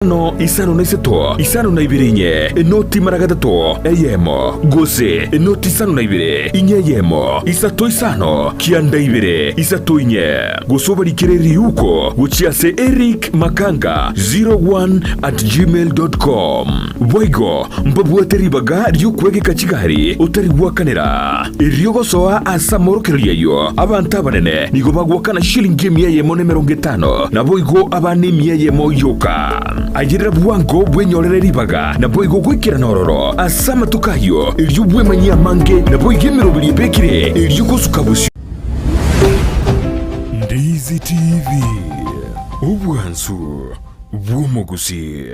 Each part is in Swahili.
No Isano na Isato, Isano na Ibere inye, Noti maragatato, Eyemo, Gusii, Noti Isano na Ibere, inye Eyemo, Isato Isano, Kianda Ibere, Isato inye, Gusubari kireri uko, Guchiase Eric Makanga, 01@gmail.com. Boigo, Mbabu ateribaga, Ryukwege Kachigari, Utari wakanera, Iryogo soa asamoro kiriyo, Abanta banene, Nigobagwa kana shilingi Eyemo nemerongitano, na boigo abani Eyemo yoka. Ajira buwango bwenyorere ribaga na boigo gwikira nororo asama tukayo iryubwe manya mange na boigemero bilibekire iryukusukabushi. Ndizi TV ubwansu bw'umuguzi.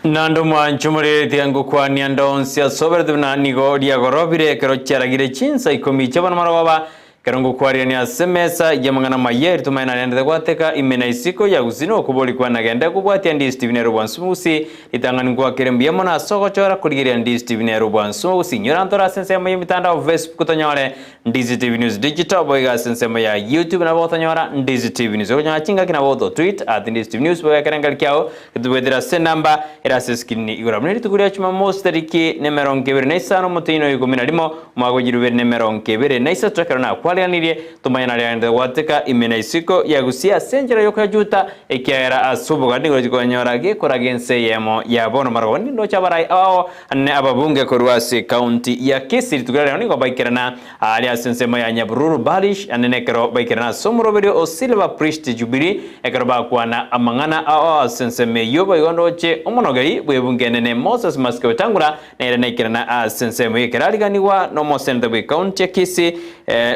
Nando manchumure tiangu kwa niandonsia soberduna nigo diagorobire kero charagire Chinsa ikomi chabana marababa kerongo kwari ni asemesa yamangana mayer tumaina nende kwateka imena isiko ya Gusii kuboli kwa nagenda kubwati andi Steven Rubwansusi itangani kwa kerembia mona soko chora kuligiri andi Steven Rubwansusi nyorantora sensema ya mitandao Facebook kutonyore Ndizi TV News Digital boiga sensema ya YouTube na botonyora Ndizi TV News onya chinga kina boto tweet @Ndizi TV News boiga kerengal kyao kitubedera senamba era seskini iguramne tukuria chuma mosteriki nemeron kebere na Isano mutino yuko limo mwago jirubere nemeron kebere na Isa trakerona kwalianirie tumayana ryande wateka imena isiko ya Gusii asenjera yokajuta ekiara asubuga ningo jikonyorage koragense yemo ya bono marwani ndo chabarai ao ne ababunge korwasi county ya Kisii tukurera ningo baikirana ali sensema ya Nyabururu Balish anenekero baikirana somroberio o Silver Priest Jubilee ekero bakwana amangana ao senseme yoba yondoche omonogei bwebunge nene Moses Maske Tangura na irenekirana senseme yekeraliganiwa no mosende bwe county ya Kisii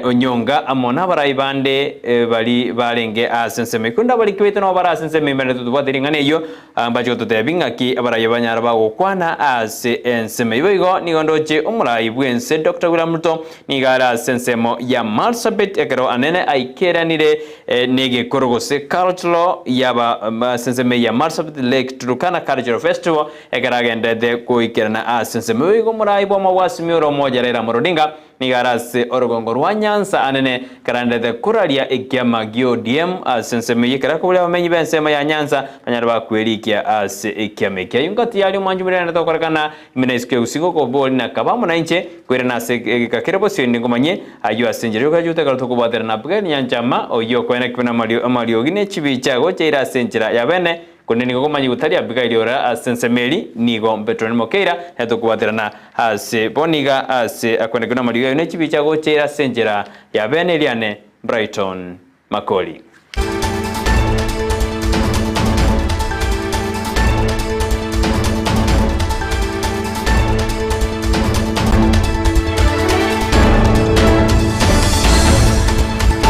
onyonga amona baraibande bali balenge senseme kunda bali kwete no bara senseme mene tutubadiringane yo ambacho tutebinga ki abarayabanyara bago kwana senseme yigo nigondoche omurayi bwense Dr. William Ruto nigara sensemo ya Marsabit ekero anene aikeranire nege korogose cultural yaba senseme ya Marsabit Lake Turkana Cultural Festival ekaragende de koikerana senseme yigo murayi bo mawasimioro moja rera morodinga nigarase orogongo rwa Nyanza anene karande de kuralia ekiama GODM senseme yekara kubule bamenyi bensema ya Nyanza banyarba kwerikia ekiama kya yungati yali mwanjumire na tokorekana imena iske usingo ko boli na kabamo na inche kwerena se kakirebo sindi ngomanye ayo asenjere yokajuta kala tokubadera na bugani yanjama oyo kwena kibona malio gine chibicha go cheira senjera ya bene kuneni ngomanyi utali abigayora sensemeli nigo Petron Mokeira heto kubaterana ase boniga ase akonekuna maliyo ne chibicha go chera senjera ya Beneliane Brighton Makoli.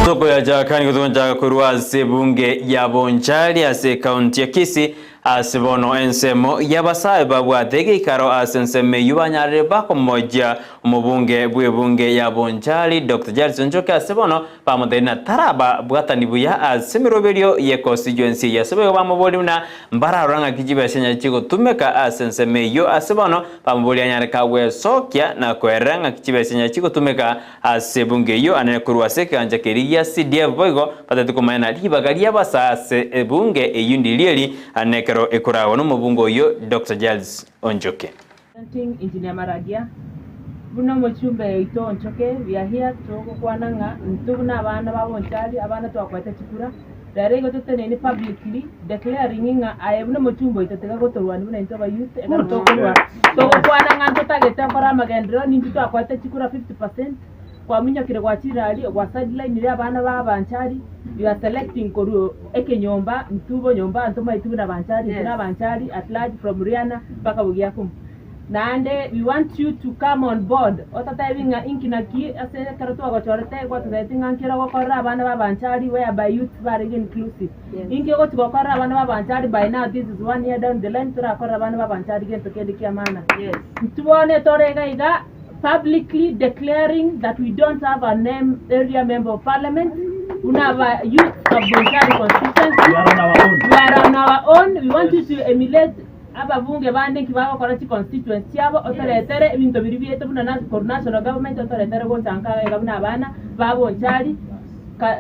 Soko ya jakani kutonja kurwa sebunge ya Bonchari ase county ya Kisii asibono ensemo yabasaye babwatege ikaro asenseme yubanyarire bako moja umubunge bwebunge ya Bonchari Dr. Jackson Njoke asibono pamodena taraba bwatanibuya asemiroberio ye constituency yasebe bamubolina mbararanga kijibashenya chiko tumeka asenseme yo asibono pamuboli anyarika we sokya na kweranga kijibashenya chiko tumeka asebunge yo anekurwa sekanja keriya CDF boigo patatukomana libagaria basase ebunge eyundilieli anekero ekurawo no mubungo yo Dr. Giles Onjoke. Engineer Maragia buno mochumbe ito Onjoke we are here to kwananga ntubuna abana babonchali abana twakwata chikura darego tutenene publicly declaring inga ayebuno mochumbo itetega gotorwani buna into ba youth ega tokorwa to kwananga ntotagete kora magendro nindu twakwata chikura 50% kwa minyokire kwa chirali kwa sideline ile abana babanchari you are selecting koru ekenyomba ntubo nyomba ntoma itubuna banchari na banchari at large from Riana mpaka Bugiakum nande we want you to come on board otatayinga inkinaki ase karatu agochorete kwa tuzetinga nkira gokora abana babanchari whereby youth are inclusive inki go tugokora abana babanchari by now this is 1 year down the line turakora abana babanchari gento kende kiamana tubone torega iga publicly declaring that we don't have a name area member of parliament. We have a youth of Bonchari constituency. We are on our own. We are on our own. We want you to emulate abavunge bande kibako korati constituency yabo otoretere ibintu biri byeto buna national government otoretere go tanka gabuna abana babonchari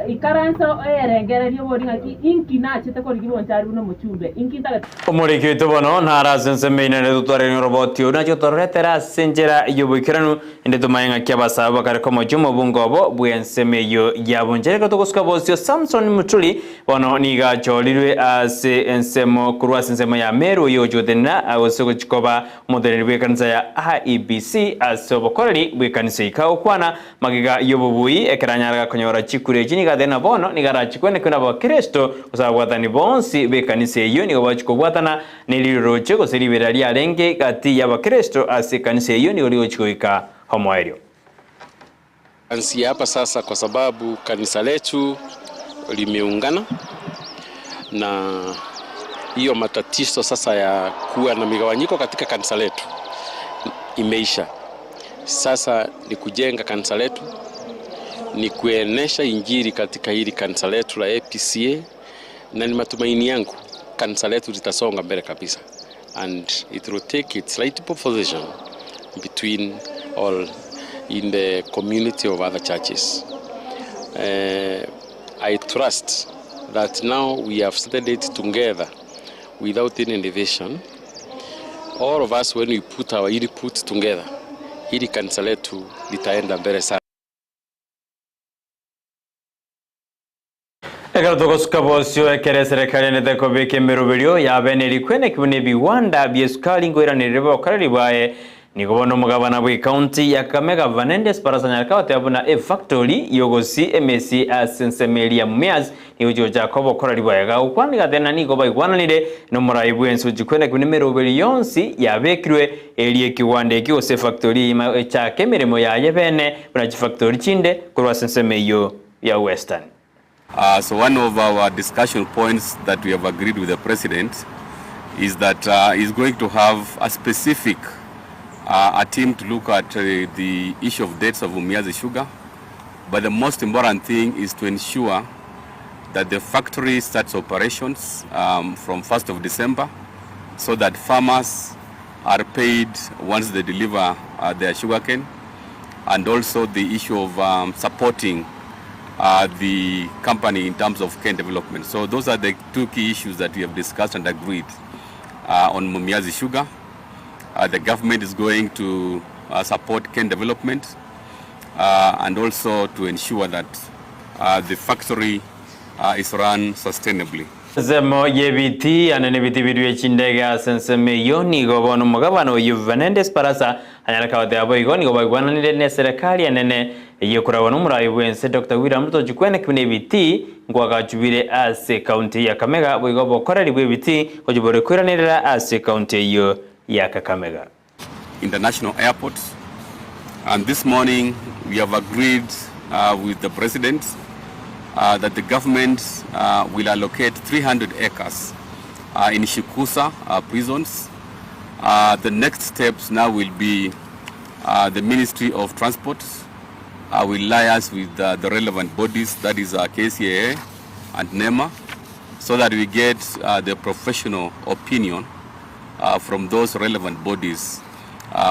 ikaranso erengere ryo bori ngaki inki na chete ko ribonchari buno muchumbe inki taga omuri kito bono ntara sensemeine ne tutore ni roboti una cyo toretera senjera yobukiranu inde tumayenga kyabasaba kare ko mojumo bungobo bwensemeyo yabonjere ko tokoska bosio Samson Mutuli bono niga cholirwe ase ensemo kurwa sensemo ya meru yojodena awosoko chikoba moderni bwekanza ya IEBC asobokoreri bwekanisa ikao kwana magiga yobubui ekeranyara konyora chikure jiniga dena bono nigara chikwene kuna ba Kristo usabwatani bonsi bekanisa iyo nigo bachikobwatana niliroche ko seribera lya renge kati ya ba Kristo ase kanisa iyo nigo liochikoika homoerio. Ansi hapa sasa kwa sababu kanisa letu limeungana na hiyo matatizo sasa ya kuwa na migawanyiko katika kanisa letu imeisha. Sasa ni kujenga kanisa letu, ni kuenesha injili katika hili kanisa letu la APCA, na ni matumaini yangu kanisa letu litasonga mbele kabisa, and it will take its rightful position between all in the community of other churches. I trust that now we have started it together without any division. All of us, when we put our input together, hili kanisa letu litaenda mbele sana. Ekaratokosuka bosio ekere serikali nete kobeke merubirio yabeneri kwene kibune biwanda biesukali ngoiranirebe okarari bae nikobono mugabana bwe county ya Kakamega Vanendes parasanyarka watabuna factory yogosi emesi asensemelia mumias niujo Jacob okorari bae ga ukwani gadena niko baigwananire no muraibu ensu jikwene kibune merubiri yonsi yabekirwe elie kiwande kiose factory cha kemeremo ya yebene buna factory chinde kurwa sensemeyo ya Western. So one of our discussion points that we have agreed with the President is that he's going to have a specific a team to look at the issue of dates of Umiazi sugar. But the most important thing is to ensure that the factory starts operations from 1st of December so that farmers are paid once they deliver their sugarcane, and also the issue of supporting the company in terms of cane development. So those are the two key issues that we have discussed and agreed on Mumiazi sugar. The government is going to support cane development and also to ensure that the factory is run sustainably. Zemo yebiti anene biti bidwe chindega senseme yoni gobono mugabano Vanendes parasa anyaraka wadabo igoni gobagwana ne serikali anene yekura numurayi bwense Dr. William Ruto jikwene kibine biti ngwaga jubire ase county ya Kakamega bwigobo korari bwebiti kujibore kwiranira ase county yo ya Kakamega International Airport. And this morning we have agreed with the President that the government will allocate 300 acres in Shikusa prisons. The next steps now will be the Ministry of Transport will liaise with the relevant bodies, that is KCAA and NEMA, so that we get the professional opinion from those relevant bodies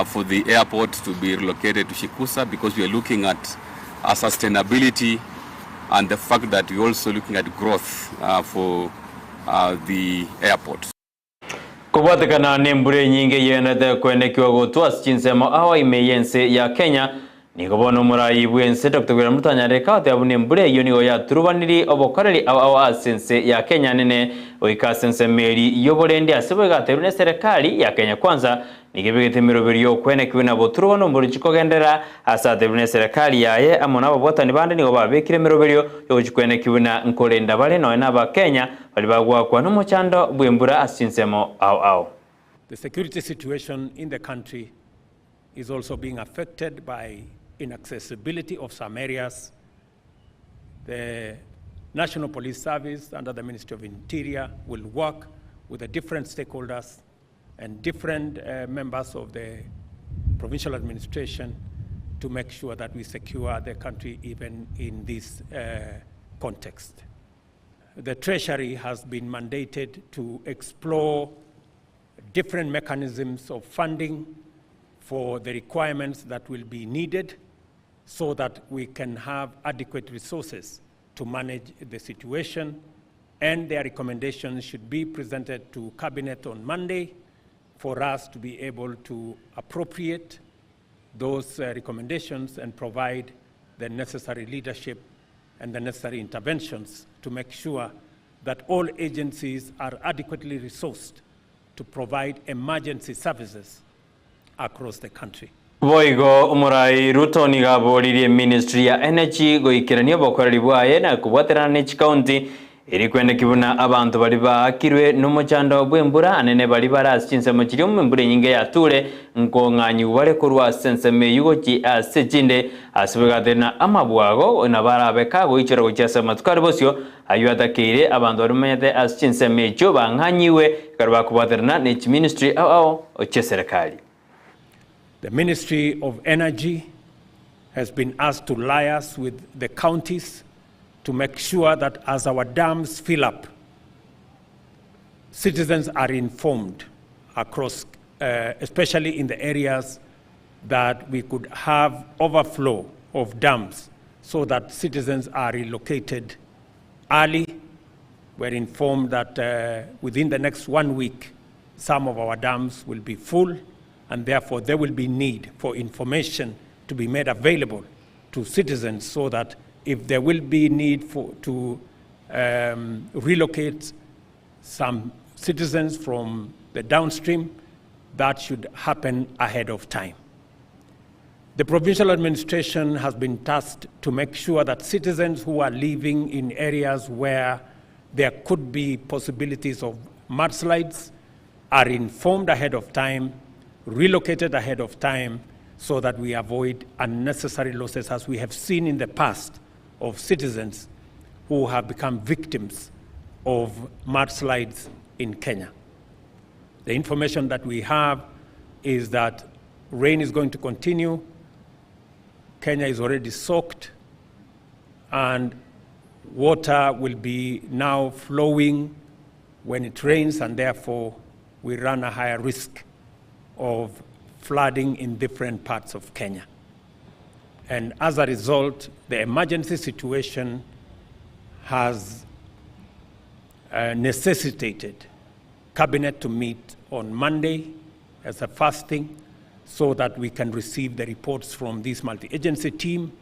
for the airport to be relocated to Shikusa, because we are looking at sustainability and the fact that we're also looking at growth for the airport. Kubatikana nembure nyinge yenete kwene kiwago tuwas chinsemo awa imeyense ya Kenya nikobono murayi bwense Dr. William Ruto anyareka watabune mbure yonigo ya turubaniri obokoreri awa asense ya Kenya nene oika sense meri yoborendi asebwe gaterune serikali ya Kenya kwanza nikibigete mirobiriyo kwene kibina boturubano mburi chikogendera asaterune serikali yaye amona abotani bande nigo babekire mirobiriyo yo chikwene kibina nkolenda bale no na ba Kenya bali bagwa kwa no mochando bwembura asinsemo aw. The security situation in the country is also being affected by inaccessibility of some areas. The National Police Service under the Ministry of Interior will work with the different stakeholders and different members of the provincial administration to make sure that we secure the country even in this context. The Treasury has been mandated to explore different mechanisms of funding for the requirements that will be needed so that we can have adequate resources to manage the situation, and their recommendations should be presented to Cabinet on Monday for us to be able to appropriate those recommendations and provide the necessary leadership and the necessary interventions to make sure that all agencies are adequately resourced to provide emergency services across the country. Boigo umurai Ruto nigaboririe Ministry ya Energy goikirania bokoreri bwaye na kubwaterana n'echi county iri kwenda kibuna abantu bali bakirwe n'umuchando bw'embura anene bali barasi Chinsa mukiri mu mbure nyinge yature nkong'anyi bale kurwa senseme yugoki asejinde asibagathena amabwago na barabeka goichira gochasa matukari bosio ayuatakire abantu barumenyete as Chinsa mecho bang'anyiwe karba kubwaterana n'echi ministry ao ocheserikali. The Ministry of Energy has been asked to liaise with the counties to make sure that as our dams fill up, citizens are informed across, especially in the areas that we could have overflow of dams, so that citizens are relocated early. We're informed that within the next 1 week, some of our dams will be full, and therefore there will be need for information to be made available to citizens so that if there will be need to relocate some citizens from the downstream, that should happen ahead of time. The provincial administration has been tasked to make sure that citizens who are living in areas where there could be possibilities of mudslides are informed ahead of time, relocated ahead of time, so that we avoid unnecessary losses, as we have seen in the past, of citizens who have become victims of mudslides in Kenya. The information that we have is that rain is going to continue. Kenya is already soaked, and water will be now flowing when it rains, and therefore we run a higher risk of flooding in different parts of Kenya. And as a result, the emergency situation has necessitated Cabinet to meet on Monday as a first thing, so that we can receive the reports from this multi-agency team,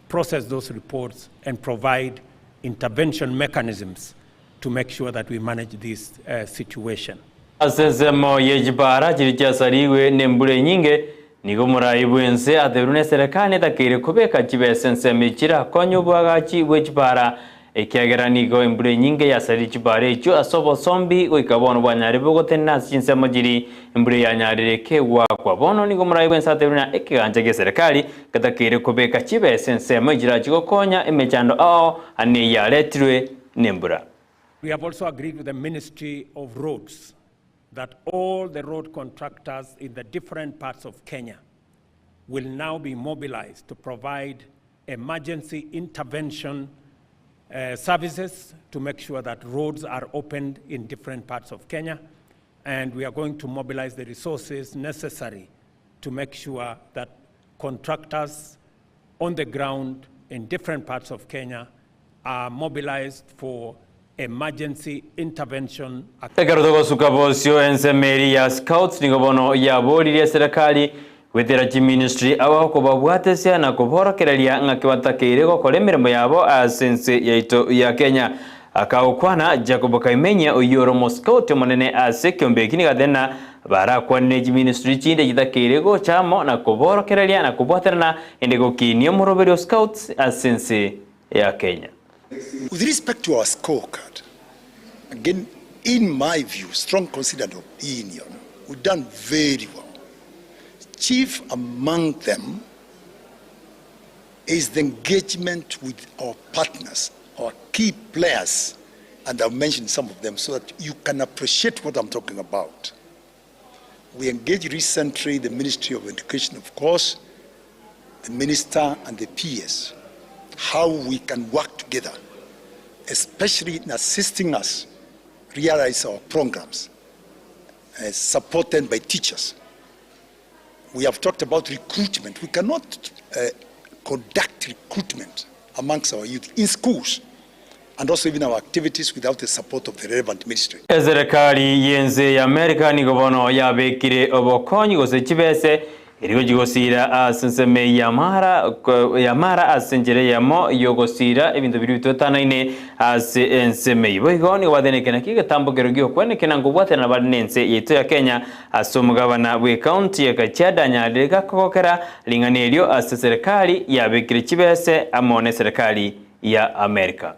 process those reports, and provide intervention mechanisms to make sure that we manage this situation. Asensemo yejibara chirichasariwe nembure nyinge nigo murai bwense aterune serikali takire kubeka chibe senseme chira konyo bwagachi wejibara ekiagera nigo embure nyinge yasari chibare echo asobo sombi goikabono bwanyare bogotena Chinsemo jiri embure yanyarire kewa kwa bono nigo murai bwense aterune ekiganja ge serikali katakire kubeka chibe senseme jira chigokonya emechando ao ane yaletwe nembura. We have also agreed with the Ministry of Roads that all the road contractors in the different parts of Kenya will now be mobilized to provide emergency intervention services to make sure that roads are opened in different parts of Kenya. And we are going to mobilize the resources necessary to make sure that contractors on the ground in different parts of Kenya are mobilized for emergency intervention. Ekarotogo sukabosio ensemeri ya scouts nigobono ya bodi ya serikali wetera chi ministry awa ko babwatesia na kuborokereria ngakibatakire ko kolemeremo yabo asense yaito ya Kenya akaukwana Jacob Kaimenya oyoro scout monene ase kyombekini gadena barakwane chi ministry chinde gitakire go chamo na kuborokereria na kubwaterana indego kinyo murobero scouts asense ya Kenya. With respect to our scorecard, again, in my view, strong considered opinion, we've done very well. Chief among them is the engagement with our partners, our key players, and I've mentioned some of them so that you can appreciate what I'm talking about. We engaged recently the Ministry of Education, of course, the minister and the PS, how we can work together, especially in assisting us realize our programs, supported by teachers. We have talked about recruitment. We cannot conduct recruitment amongst our youth in schools and also even our activities without the support of the relevant ministry. Serikali yenze ya Amerika ni gobono ya bekire obokonyi gose chibese irigo jigosira asenseme yamara asenjere yamo yogosira ebintu biri bitotanaine asenseme ibo ni wadenekena kigatambo gerogyo kwenekena ngubwate na banense yeto ya Kenya asomugabana we county ya Kachiada nyadega kokera linganelyo serikali ya bekire chibese amone serikali ya Amerika.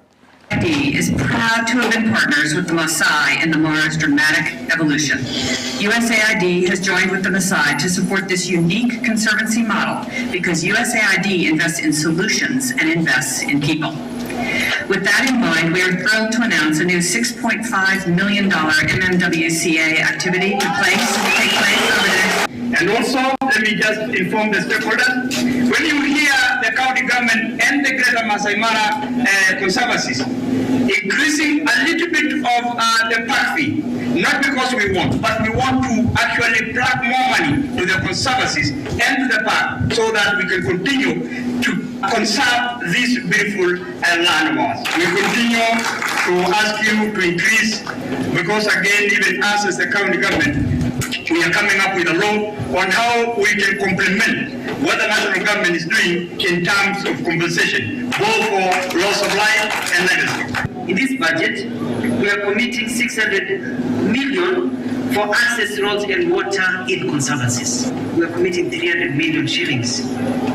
USAID is proud to have been partners with the Maasai in the Mara's dramatic evolution. USAID has joined with the Maasai to support this unique conservancy model because USAID invests in solutions and invests in people. With that in mind, we are thrilled to announce a new $6.5 million MMWCA activity to take place over the next. And also, let me just inform the stakeholders, when you hear the county government and the Greater Masai Mara Conservancies increasing a little bit of the park fee, not because we want, but we want to actually plug more money to the conservancies and to the park so that we can continue to conserve this beautiful land of ours. We continue to ask you to increase, because again, even us as the county government, we are coming up with a law on how we can complement what the national government is doing in terms of compensation, both for loss of life and legacy. In this budget, we are committing 600 million for access roads and water in conservancies. We are committing 300 million shillings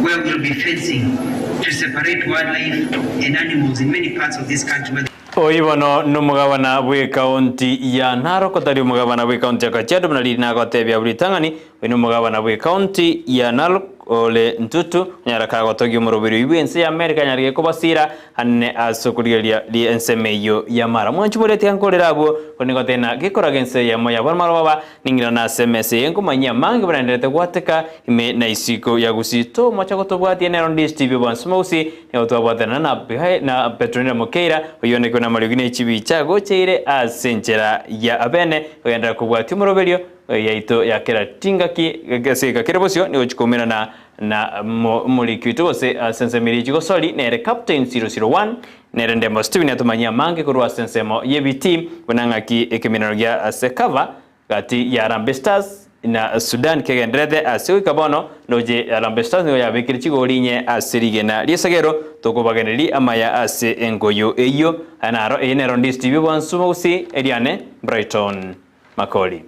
where we will be fencing to separate wildlife and animals in many parts of this country. Oibono numugabana we county ya Narok tari umugabana we county ya Kajiado mnali nagotebya bulitangani we numugabana we county ya Narok ole ntutu nyaraka gotogi umurubiri wibense ya Amerika nyarige kubasira hanne asokuliya li ensemeyo ya mara mwanchumurete yankolera abo onigotena gikoragense ya moya barmaro baba ningira na SMS yenkumanya mangi branderete gwateka ime na isiko ya Gusii to mocha gotobwati ene on this TV bansmosi ne otobwatana na Petronila Mokeira oyone na marigine chibi chago cheire asenchera ya abene oyandra kubwati umurubiri yaito ya kera tingaki gaseka kerebosyo ni ochikomera na mulikitu bose sensemiri jigosoli nere captain 001 nere ndemo Steven atumanya mange kurwa sensemo yebiti kunangaki ekeminargia asekava gati ya Harambee Stars na Sudan kegendrede asiwi kabono noje Harambee Stars niyo yabikiri chigolinye asirigena liesagero tokobageneli Amayia ase engoyo eyo anaro enero ndisti bibonsumo usi Eliane Brighton Makoli.